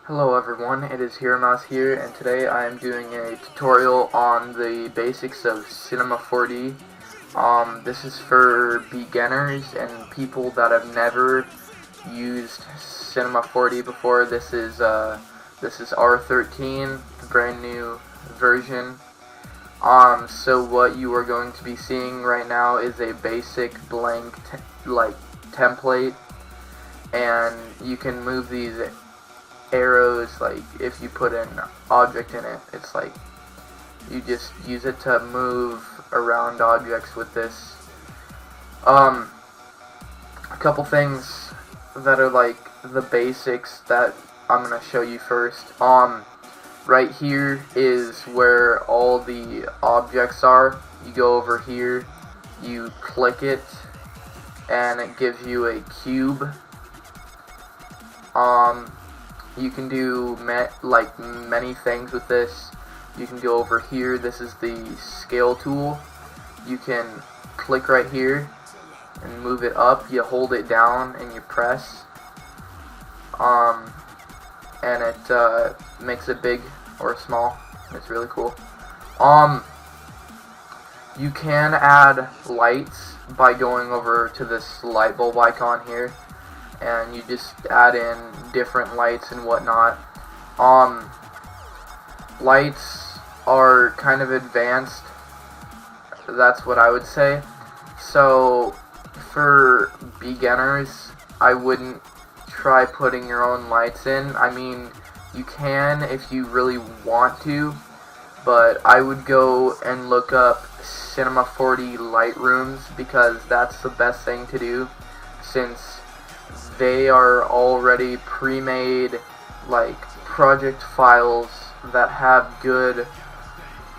Hello everyone, it is HeroMouse here, and today I am doing a tutorial on the basics of Cinema 4D. This is for beginners and people that have never used Cinema 4D before. This is R13, the brand new version. So what you are going to be seeing right now is a basic blank template, and you can move these arrows. Like if you put an object in it, it's like you just use it to move around objects with this. A couple things that are like the basics that I'm gonna show you first. Right here is where all the objects are. You go over here, you click it, and it gives you a cube. You can do many things with this. You can go over here. This is the scale tool. You can click right here and move it up. You hold it down and you press, and it makes it big or small. It's really cool. You can add lights by going over to this light bulb icon here, and you just add in different lights and whatnot. Lights are kind of advanced, that's what I would say. So for beginners, I wouldn't try putting your own lights in. I mean, you can if you really want to, but I would go and look up Cinema 4D light rooms, because that's the best thing to do, since they are already pre-made like project files that have good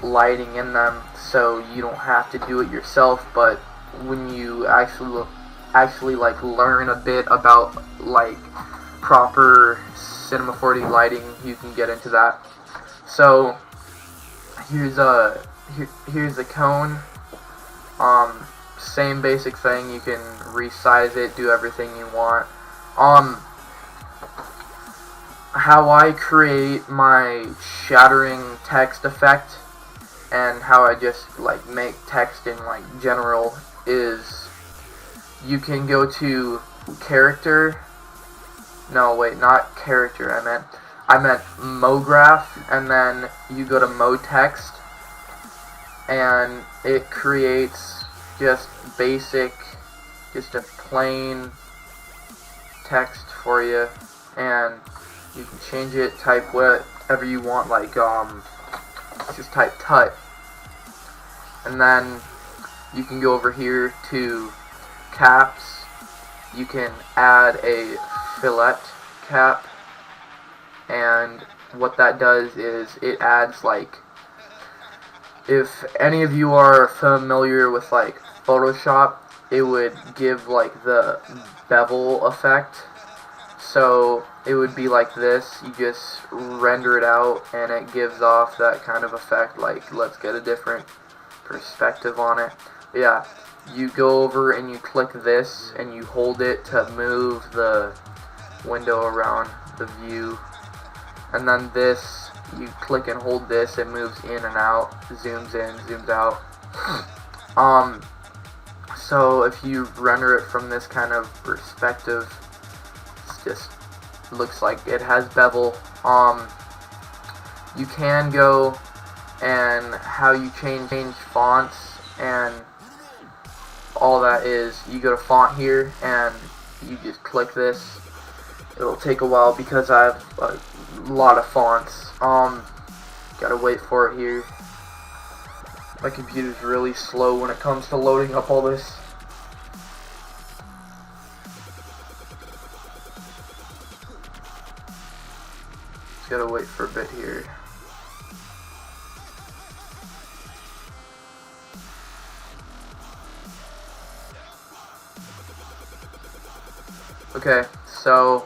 lighting in them, so you don't have to do it yourself. But when you actually like learn a bit about like proper Cinema 4D lighting, you can get into that. So here's a cone. Same basic thing. You can resize it, do everything you want. How I create my shattering text effect and how I just like make text in like general is, you can go to character. No, wait, not character. I meant MoGraph, and then you go to Mo Text, and it creates just a plain text for you, and you can change it, type whatever you want, like just type tut, and then you can go over here to caps. You can add a fillet cap, and what that does is it adds, like, if any of you are familiar with like Photoshop, it would give like the bevel effect. So it would be like this. You just render it out and it gives off that kind of effect, like, let's get a different perspective on it. But yeah, you go over and you click this and you hold it to move the window around the view, and then this, you click and hold this, it moves in and out, zooms in, zooms out. So if you render it from this kind of perspective, it just looks like it has bevel. You can go, and how you change fonts and all that is, you go to font here and you just click this. It'll take a while because I have a lot of fonts. Gotta wait for it here. My computer's really slow when it comes to loading up all this. Just gotta wait for a bit here. Okay, so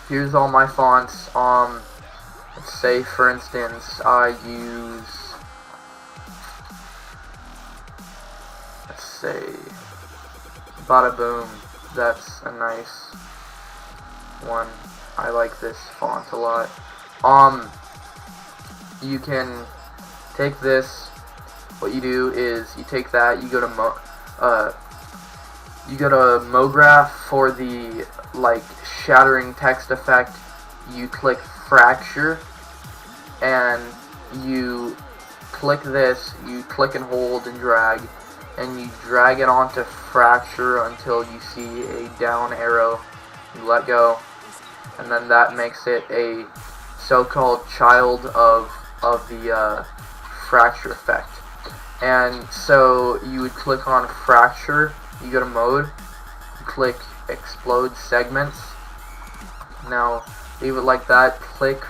here's all my fonts. Let's say, for instance, I use, let's say, Bada Boom. That's a nice one. I like this font a lot. You can take this. What you do is you take that, you go to MoGraph for the like shattering text effect. You click fracture, and you click this. You click and hold and drag, and you drag it onto fracture until you see a down arrow. You let go, and then that makes it a so-called child of the fracture effect. And so you would click on fracture, you go to mode, you click explode segments. Now leave it like that. Click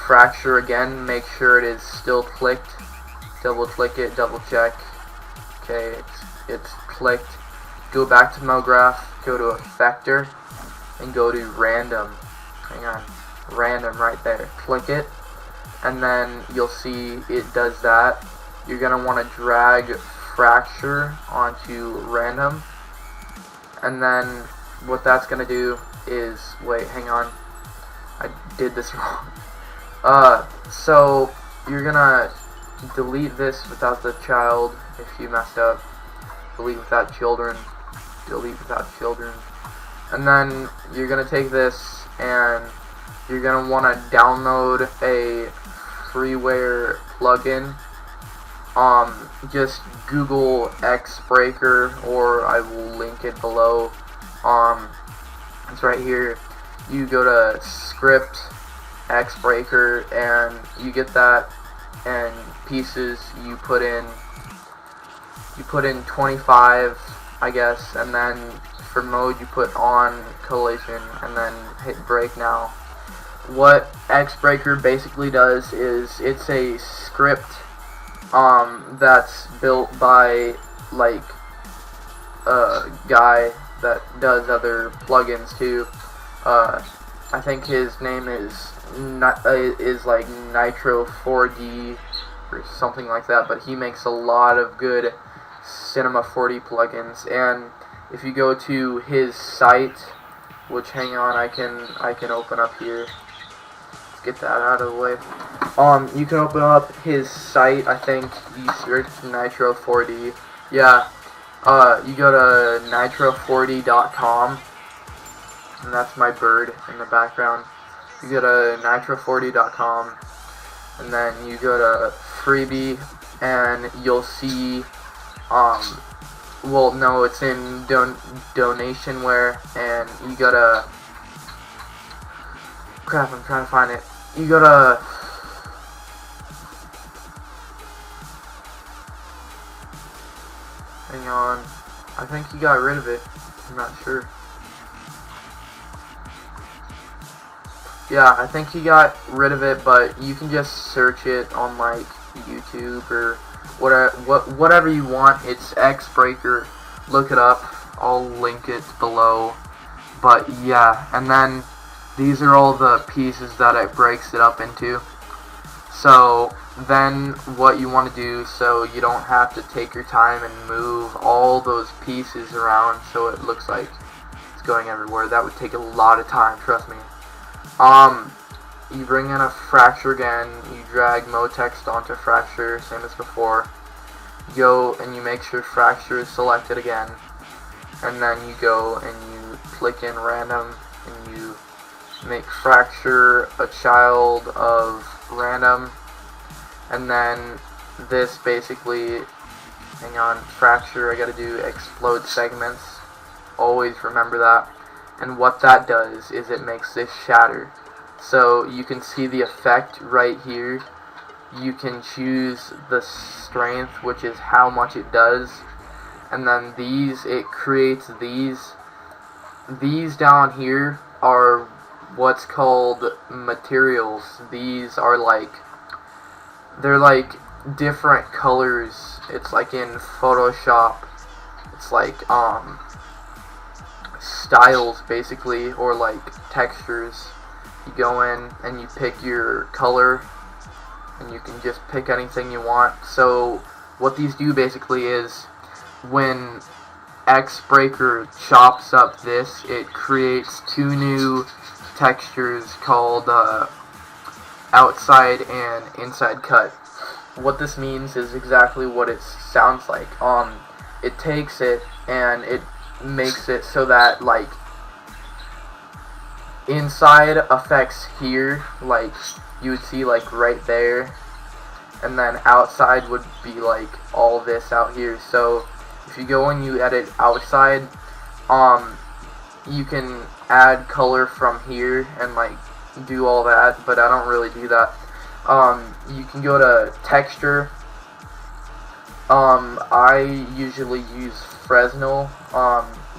fracture again, make sure it is still clicked. Double click it, double check. Okay, it's clicked. Go back to MoGraph, go to effector, and go to random. Hang on, random right there. Click it, and then you'll see it does that. You're gonna want to drag fracture onto random, and then what that's gonna do is, wait, hang on, I did this wrong. So you're gonna delete this without the child if you messed up. Delete without children. Delete without children. And then you're gonna take this and you're gonna want to download a freeware plugin. Just Google Xbreaker, or I will link it below. It's right here. You go to script Xbreaker and you get that, and pieces you put in 25, I guess, and then for mode you put on collision and then hit break now. What Xbreaker basically does is it's a script that's built by like a guy that does other plugins too. I think his name is like Nitro 4D or something like that, but he makes a lot of good Cinema 4D plugins. And if you go to his site, which, hang on, I can open up here. Let's get that out of the way. You can open up his site. I think you search Nitro 4D. Yeah. You go to nitro4d.com, and that's my bird in the background. You go to nitro4d.com, and then you go to freebie, and you'll see, well, no, it's in donationware, and you go to, crap, I'm trying to find it. You go to, hang on, I think he got rid of it, I'm not sure. Yeah, I think he got rid of it, but you can just search it on like YouTube or whatever you want. It's Xbreaker. Look it up. I'll link it below. But yeah, and then these are all the pieces that it breaks it up into. So then what you want to do, so you don't have to take your time and move all those pieces around so it looks like it's going everywhere. That would take a lot of time, trust me. You bring in a fracture again, you drag MoText onto fracture, same as before. You go and you make sure fracture is selected again, and then you go and you click in random and you make fracture a child of random, and then this basically, hang on, fracture, I gotta do explode segments, always remember that. And what that does is it makes this shatter. So you can see the effect right here. You can choose the strength, which is how much it does. And then these, it creates these. These down here are what's called materials. These are like, they're like different colors. It's like in Photoshop. It's like, styles basically, or like textures. You go in and you pick your color, and you can just pick anything you want. So what these do basically is when X breaker chops up this, it creates two new textures called outside and inside cut. What this means is exactly what it sounds like. It takes it and it makes it so that like inside affects here, like you would see like right there, and then outside would be like all this out here. So if you go and you edit outside, you can add color from here and like do all that, but I don't really do that. You can go to texture. I usually use Fresnel.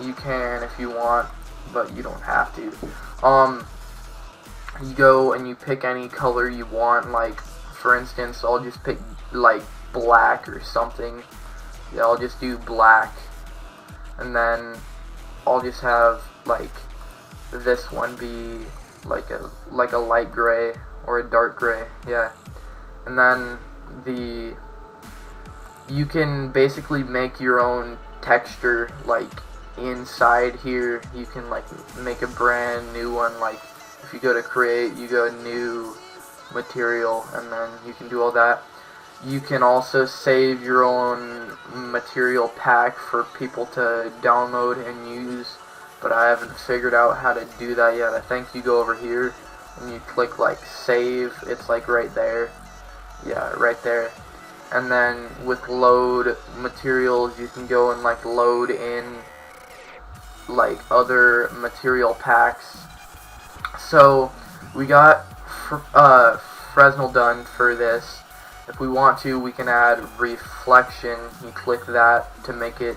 You can if you want, but you don't have to. You go and you pick any color you want, like for instance I'll just pick like black or something. Yeah, I'll just do black, and then I'll just have like this one be like a light gray or a dark gray, yeah. And then you can basically make your own texture like inside here. You can like make a brand new one, like if you go to create, you go new material, and then you can do all that. You can also save your own material pack for people to download and use, but I haven't figured out how to do that yet. I think you go over here and you click like save, it's like right there, yeah, right there. And then with load materials, you can go and like load in like other material packs. So we got Fresnel done for this. If we want to, we can add reflection. You click that to make it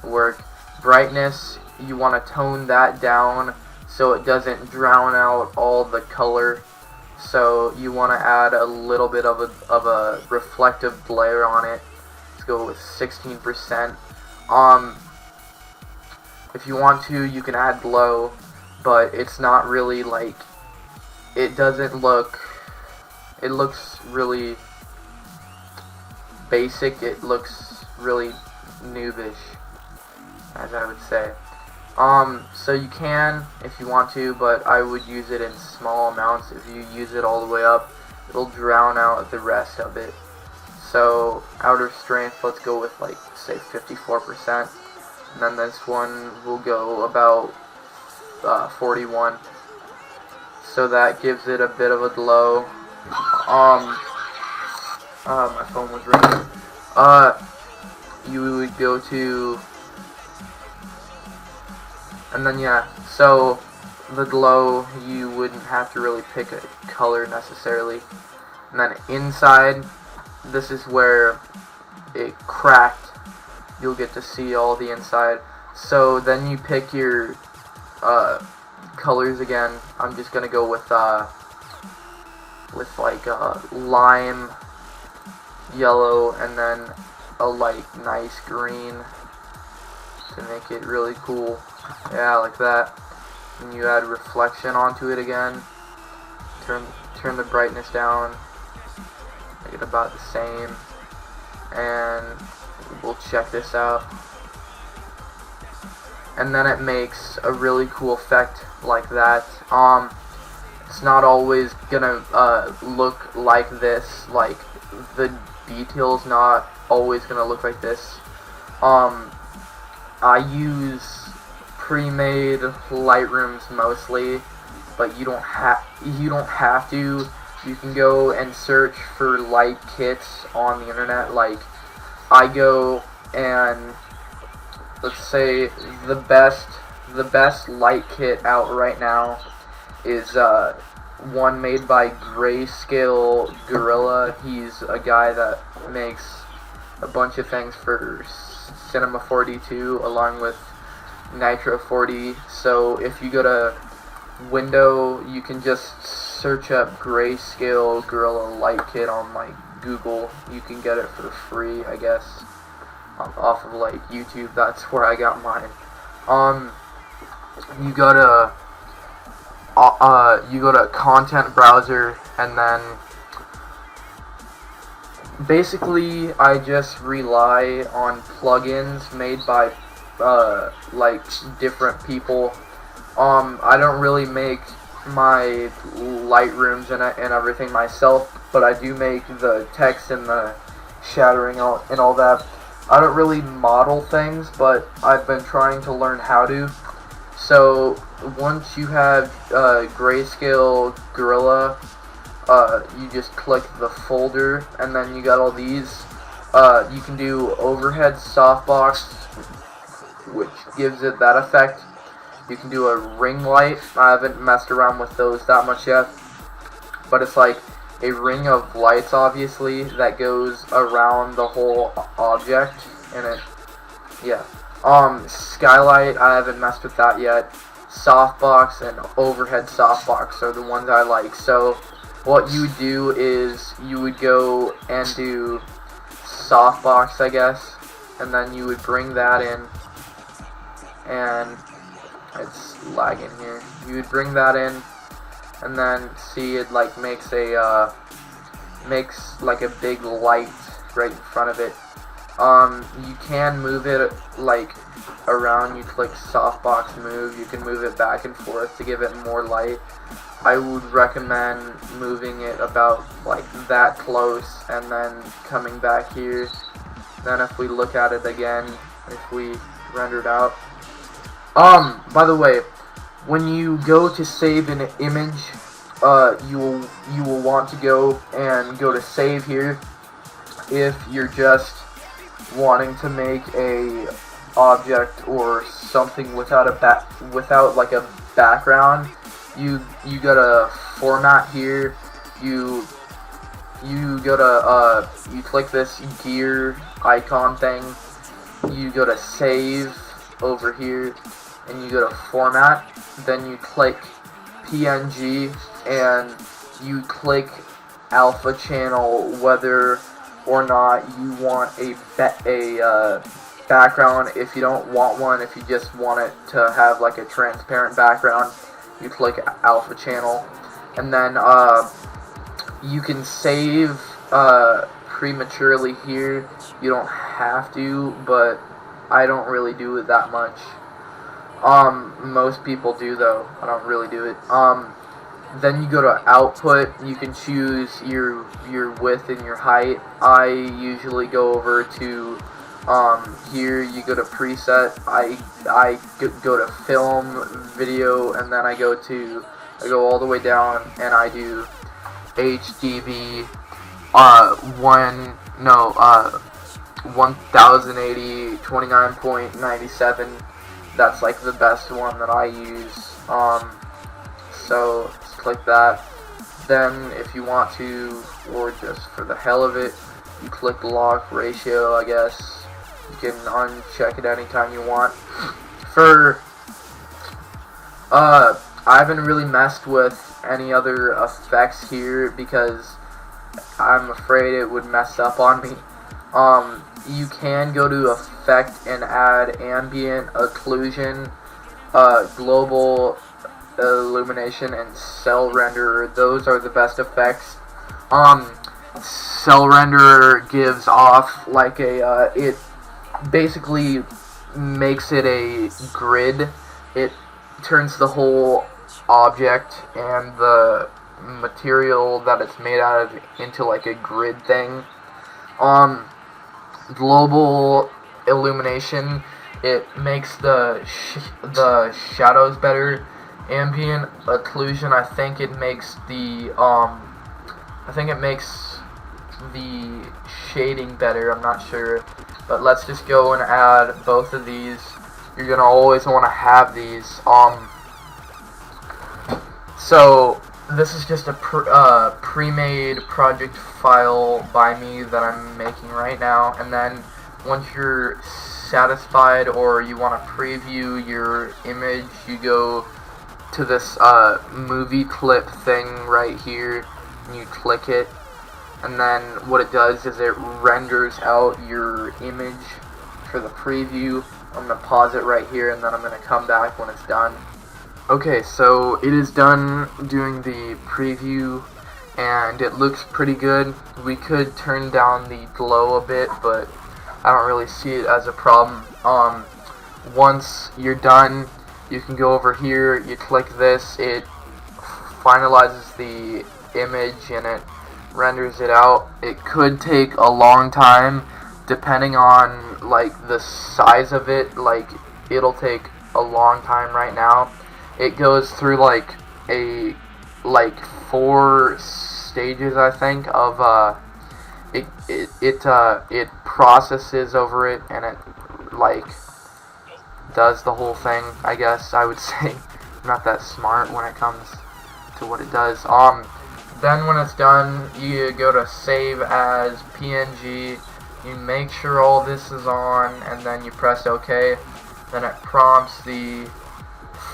work. Brightness, you want to tone that down so it doesn't drown out all the color. So you want to add a little bit of a reflective glare on it. Let's go with 16%. If you want to, you can add glow, but it's not really like, it doesn't look, it looks really basic, it looks really noobish, as I would say. So you can if you want to, but I would use it in small amounts. If you use it all the way up, it'll drown out the rest of it. So outer strength, let's go with like say 54%, and then this one will go about 41. So that gives it a bit of a glow. My phone was ringing. You would go to, and then yeah, so the glow, you wouldn't have to really pick a color necessarily. And then inside, this is where it cracked. You'll get to see all the inside. So then you pick your colors again. I'm just gonna go with like lime yellow, and then a like nice green to make it really cool. Yeah, like that. And you add reflection onto it again. Turn the brightness down. Make it about the same. And we'll check this out. And then it makes a really cool effect like that. It's not always gonna look like this. Like the detail's not always gonna look like this. I use pre-made Lightrooms mostly, but you don't have to. You can go and search for light kits on the internet. Like I go and let's say the best light kit out right now is one made by Grayscale Gorilla. He's a guy that makes a bunch of things for Cinema 4D2 along with Nitro 4D. So if you go to Window, you can just search up Grayscale Gorilla Light Kit on like Google. You can get it for free, I guess, off of like YouTube. That's where I got mine. You go to content browser, and then basically I just rely on plugins made by like different people. I don't really make my Lightrooms and everything myself, but I do make the text and the shattering and all that. I don't really model things, but I've been trying to learn how to. So once you have Grayscale Gorilla, you just click the folder, and then you got all these. You can do overhead softbox, which gives it that effect. You can do a ring light. I haven't messed around with those that much yet, but it's like a ring of lights, obviously, that goes around the whole object, and it, yeah. Skylight, I haven't messed with that yet. Softbox and overhead softbox are the ones I like. So what you would do is you would go and do softbox, I guess, and then you would bring that in, and it's lagging here. You would bring that in, and then see it like makes like a big light right in front of it. You can move it like around. You click softbox move. You can move it back and forth to give it more light. I would recommend moving it about like that close and then coming back here. Then if we look at it again, if we render it out. By the way, when you go to save an image, you will want to go to save here. If you're just wanting to make a object or something without like a background, you go to format here. You go to you click this gear icon thing. You go to save over here, and you go to format. Then you click PNG, and you click alpha channel whether or not you want a background. If you don't want one, if you just want it to have like a transparent background, you click alpha channel, and then you can save prematurely here. You don't have to, but I don't really do it that much. Most people do though. I don't really do it. Then you go to output. You can choose your width and your height. I usually go over to here. You go to preset. I go to film, video, and then I go all the way down, and I do HDV 1080 29.97. That's like the best one that I use. So just click that. Then if you want to, or just for the hell of it, you click lock ratio, I guess. You can uncheck it anytime you want. I haven't really messed with any other effects here because I'm afraid it would mess up on me. You can go to effect and add ambient occlusion, global illumination, and cell renderer. Those are the best effects. Cell renderer gives off like it basically makes it a grid. It turns the whole object and the material that it's made out of into like a grid thing. Global illumination, it makes the shadows better. Ambient occlusion, I think it makes the shading better. I'm not sure, but let's just go and add both of these. You're gonna always want to have these. So this is just a pre-made project file by me that I'm making right now, and then once you're satisfied or you want to preview your image, you go to this movie clip thing right here, and you click it, and then what it does is it renders out your image for the preview. I'm going to pause it right here, and then I'm going to come back when it's done. Okay, so it is done doing the preview, and it looks pretty good. We could turn down the glow a bit, but I don't really see it as a problem. once you're done, you can go over here, you click this, it finalizes the image and it renders it out. It could take a long time depending on like the size of it. Like, it'll take a long time right now. It goes through like a 4 stages, I think, of it processes over it, and it like does the whole thing, I guess I would say. I'm not that smart when it comes to what it does. Then when it's done, you go to save as PNG, you make sure all this is on, and then you press OK. Then it prompts the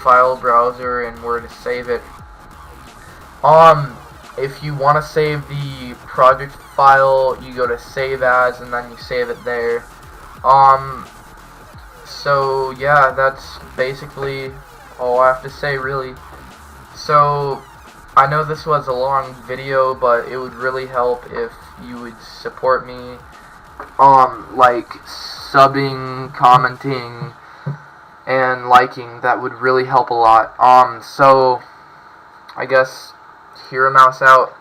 file browser and where to save it. If you want to save the project file, you go to save as, and then you save it there. So yeah, that's basically all I have to say, really. So I know this was a long video, but it would really help if you would support me, like subbing, commenting, and liking. That would really help a lot. So I guess hear a mouse out.